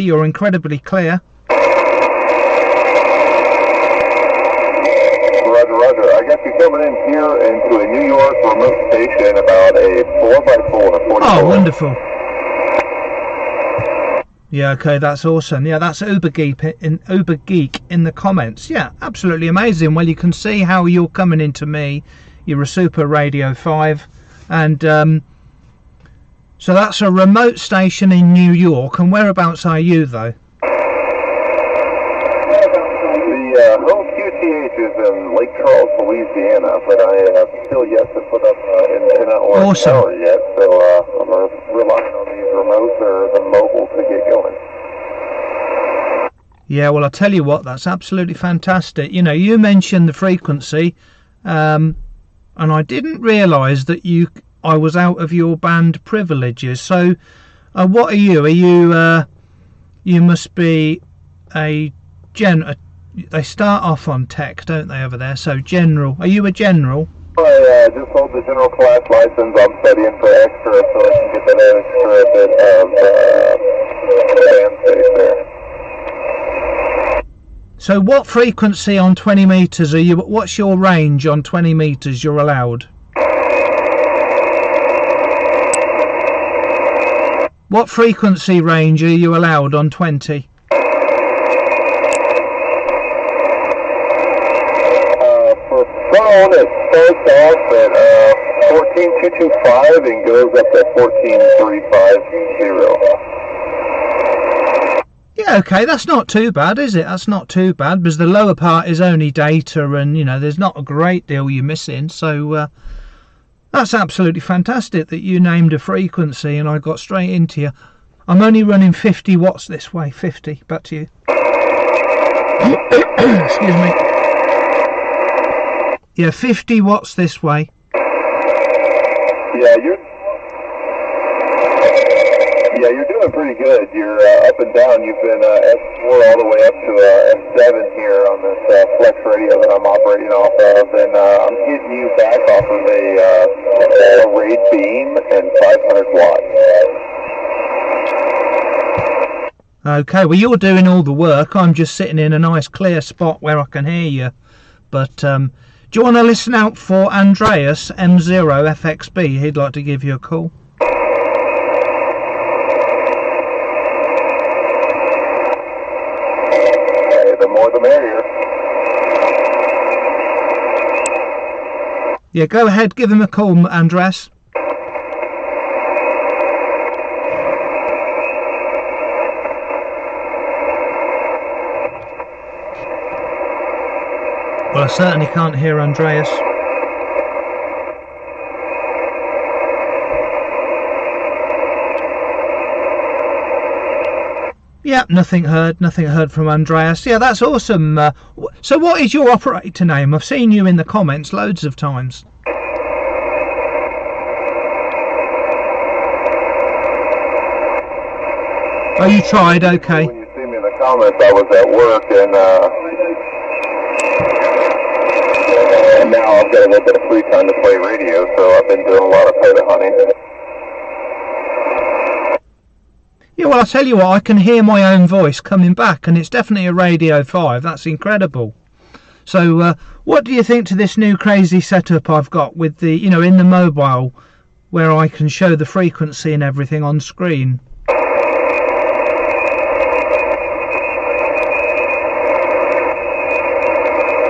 You're incredibly clear. Roger, roger. I got you coming in here into a New York remote station about a 4x4. Oh, wonderful. Yeah, okay, that's awesome. Yeah, that's Ubergeek in the comments. Yeah, absolutely amazing. Well, you can see how you're coming into me. You're a Super Radio 5, and so that's a remote station in New York. And whereabouts are you, though? The home QTH is in Lake Charles, Louisiana, but I have still yet to put up an antenna or a tower yet, so I'm relying on these remotes or the mobile to get going. Yeah, well, I'll tell you what, that's absolutely fantastic. You know, you mentioned the frequency, and I didn't realise that I was out of your band privileges. So, what are you? Are you? You must be a they start off on tech, don't they, over there? So general. Are you a general? I just hold the general class license. I'm studying for extra, so I can get that extra bit of band space there. So what frequency on 20 meters are you? What's your range on 20 meters you're allowed? What frequency range are you allowed on 20? For phone, it starts off at 14225 and goes up to 14350. Yeah, okay, that's not too bad, is it? That's not too bad, because the lower part is only data, and you know, there's not a great deal you're missing. So that's absolutely fantastic that you named a frequency and I got straight into you. I'm only running 50 watts this way. 50. Back to you. Excuse me. Yeah, 50 watts this way. Yeah, you're doing pretty good. You're up and down. You've been S4 all the way up to S7 here on this flex radio that I'm operating off of, and I'm hitting you back off of a RAID beam and 500 watts. Okay, well, you're doing all the work. I'm just sitting in a nice clear spot where I can hear you. But do you want to listen out for Andreas M0FXB? He'd like to give you a call. The more the merrier. Yeah, go ahead, give him a call, Andreas. Well, I certainly can't hear Andreas. Yeah, nothing heard from Andreas. Yeah, that's awesome. So what is your operator name? I've seen you in the comments loads of times. Oh, you tried, okay. When you see me in the comments, I was at work, and now I've got a little bit of free time to play radio, so I've been doing a lot of pivot hunting. Yeah, well, I'll tell you what, I can hear my own voice coming back, and it's definitely a Radio 5. That's incredible. So, what do you think to this new crazy setup I've got with the, you know, in the mobile, where I can show the frequency and everything on screen?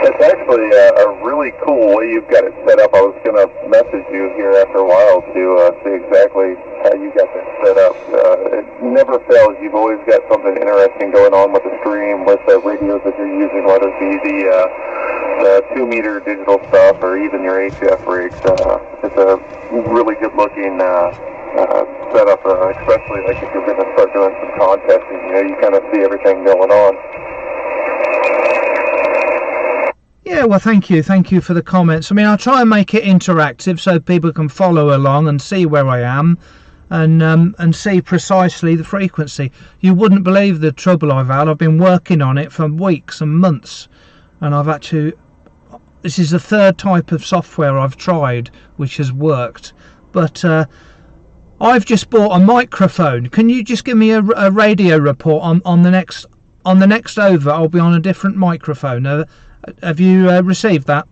It's actually a really cool way you've got it set up. I was going to message you here after a while to see exactly how you got this set up. It never fails. You've always got something interesting going on with the stream, with the radios that you're using, whether it be the 2-meter digital stuff or even your HF rigs. It's a really good looking setup, especially like if you're going to start doing some contesting. You know, you kind of see everything going on. Yeah, well, thank you for the comments. I mean, I'll try and make it interactive so people can follow along and see where I am, and see precisely the frequency. You wouldn't believe the trouble I've had. I've been working on it for weeks and months, and I've actually, this is the third type of software I've tried which has worked. But I've just bought a microphone. Can you just give me a radio report on the next over? I'll be on a different microphone. Have you received that?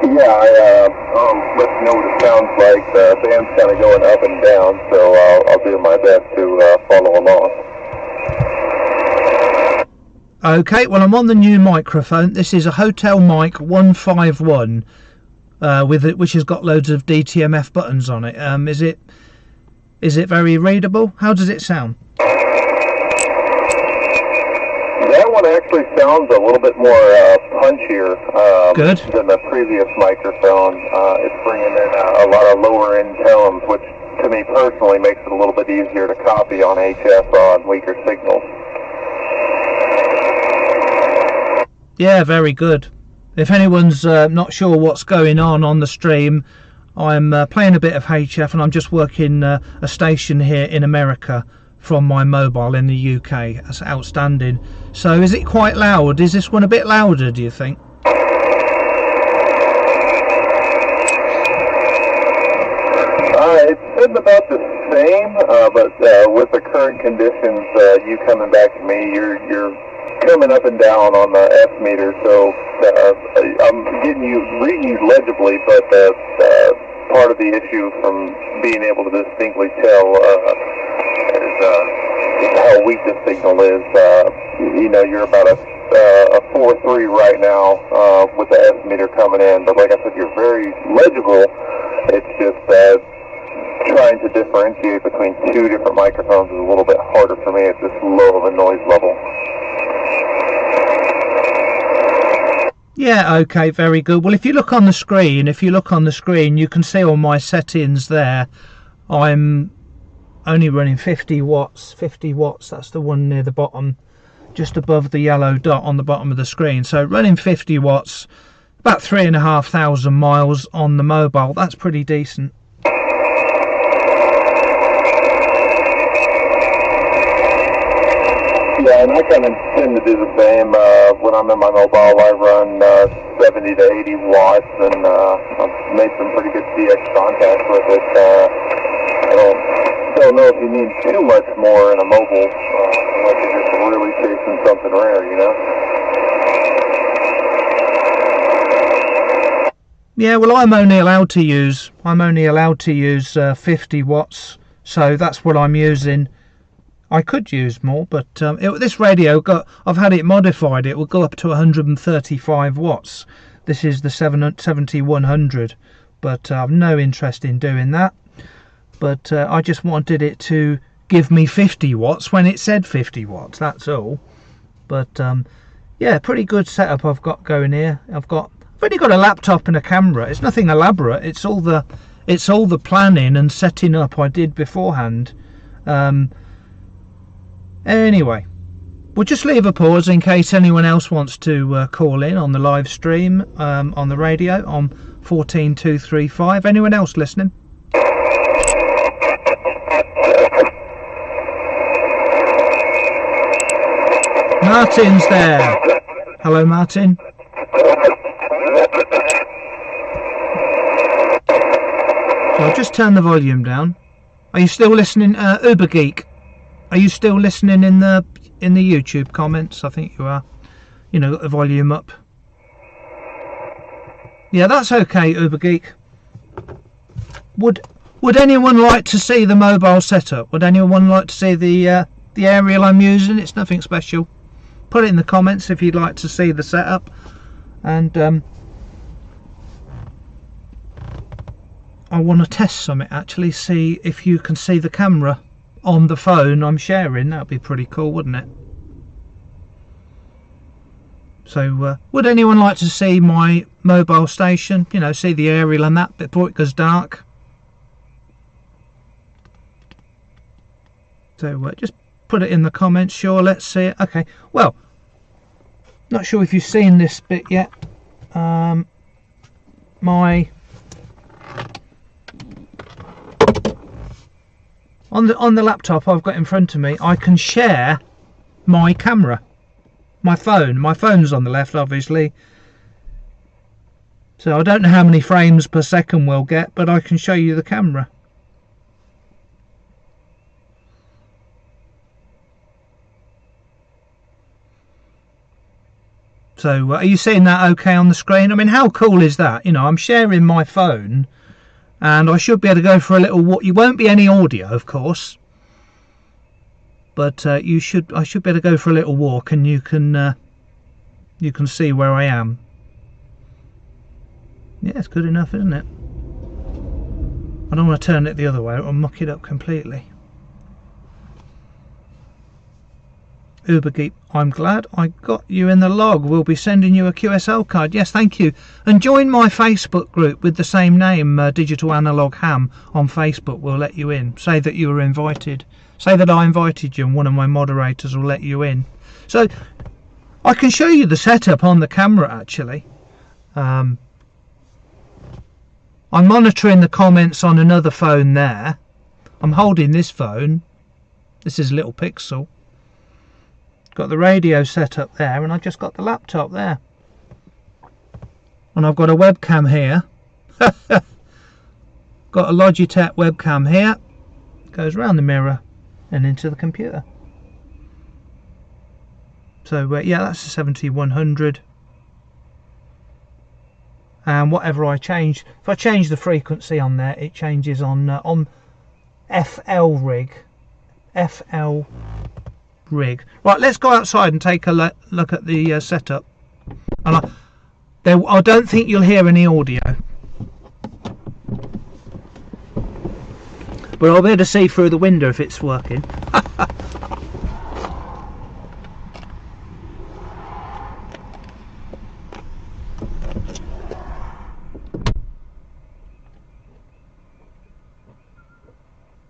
Yeah, I'll let you know what it sounds like. The band's kind of going up and down, so I'll do my best to follow along. Okay, well, I'm on the new microphone. This is a Hotel Mic 151 which has got loads of DTMF buttons on it. Is it very readable? How does it sound? That one actually sounds a little bit more punchier Good. than the previous microphone. It's bringing in a lot of lower end tones, which to me personally makes it a little bit easier to copy on HF on weaker signals. Yeah, very good. If anyone's not sure what's going on the stream, I'm playing a bit of HF and I'm just working a station here in America from my mobile in the UK. That's outstanding. So is it quite loud? Is this one a bit louder, do you think? It's sitting about the same, but with the current conditions, you coming back to me, you're coming up and down on the F meter, so I'm reading you legibly, but part of the issue from being able to distinctly tell is how weak the signal is. You're about a 4.3 right now with the F meter coming in, but like I said, you're very legible. It's just trying to differentiate between two different microphones is a little bit harder for me at this low of a noise level. Yeah, okay, very good. Well, if you look on the screen, you can see all my settings there. I'm only running 50 watts. 50 watts, that's the one near the bottom, just above the yellow dot on the bottom of the screen. So running 50 watts, about 3,500 miles on the mobile. That's pretty decent. Yeah, and I kind of tend to do the same. When I'm in my mobile, I run 70 to 80 watts, and I've made some pretty good CX contacts with it. I don't know if you need too much more in a mobile, unless you're just really chasing something rare, you know? Yeah, well, I'm only allowed to use 50 watts, so that's what I'm using. I could use more, but this radio I've had it modified. It will go up to 135 watts. This is the 7100, but I've no interest in doing that. But I just wanted it to give me 50 watts when it said 50 watts. That's all. But yeah, pretty good setup I've got going here. I've only got a laptop and a camera. It's nothing elaborate. It's all the planning and setting up I did beforehand. Anyway, we'll just leave a pause in case anyone else wants to call in on the live stream on the radio on 14235. Anyone else listening? Martin's there. Hello, Martin. So I'll just turn the volume down. Are you still listening, Ubergeek? Are you still listening in the YouTube comments? I think you are. You know, got the volume up. Yeah, that's okay, Ubergeek. Would anyone like to see the mobile setup? Would anyone like to see the aerial I'm using? It's nothing special. Put it in the comments if you'd like to see the setup. And I want to test something actually. See if you can see the camera on the phone I'm sharing. That'd be pretty cool, wouldn't it? So would anyone like to see my mobile station, you know, see the aerial and that before it goes dark? So just put it in the comments. Sure, let's see it. Okay, well, not sure if you've seen this bit yet. On the laptop I've got in front of me, I can share my camera, my phone. My phone's on the left, obviously, So I don't know how many frames per second we'll get, but I can show you the camera. So are you seeing that okay on the screen? I mean, how cool is that? You know, I'm sharing my phone and I should be able to go for a little walk. You won't be any audio, of course, but I should be able to go for a little walk, and you can see where I am. Yeah, it's good enough, isn't it? I don't want to turn it the other way, it'll muck it up completely. Ubergeek, I'm glad I got you in the log. We'll be sending you a QSL card. Yes, thank you. And join my Facebook group with the same name, Digital Analog Ham, on Facebook. We'll let you in. Say that you were invited. Say that I invited you and one of my moderators will let you in. So I can show you the setup on the camera, actually. I'm monitoring the comments on another phone there. I'm holding this phone. This is a little Pixel. Got the radio set up there, and I just got the laptop there, and I've got a webcam here. Got a Logitech webcam here, goes around the mirror and into the computer. So yeah, that's a 7100, and whatever I change, if I change the frequency on there, it changes on FL rig. Right, let's go outside and take a look at the setup. And I don't think you'll hear any audio, but I'll be able to see through the window if it's working.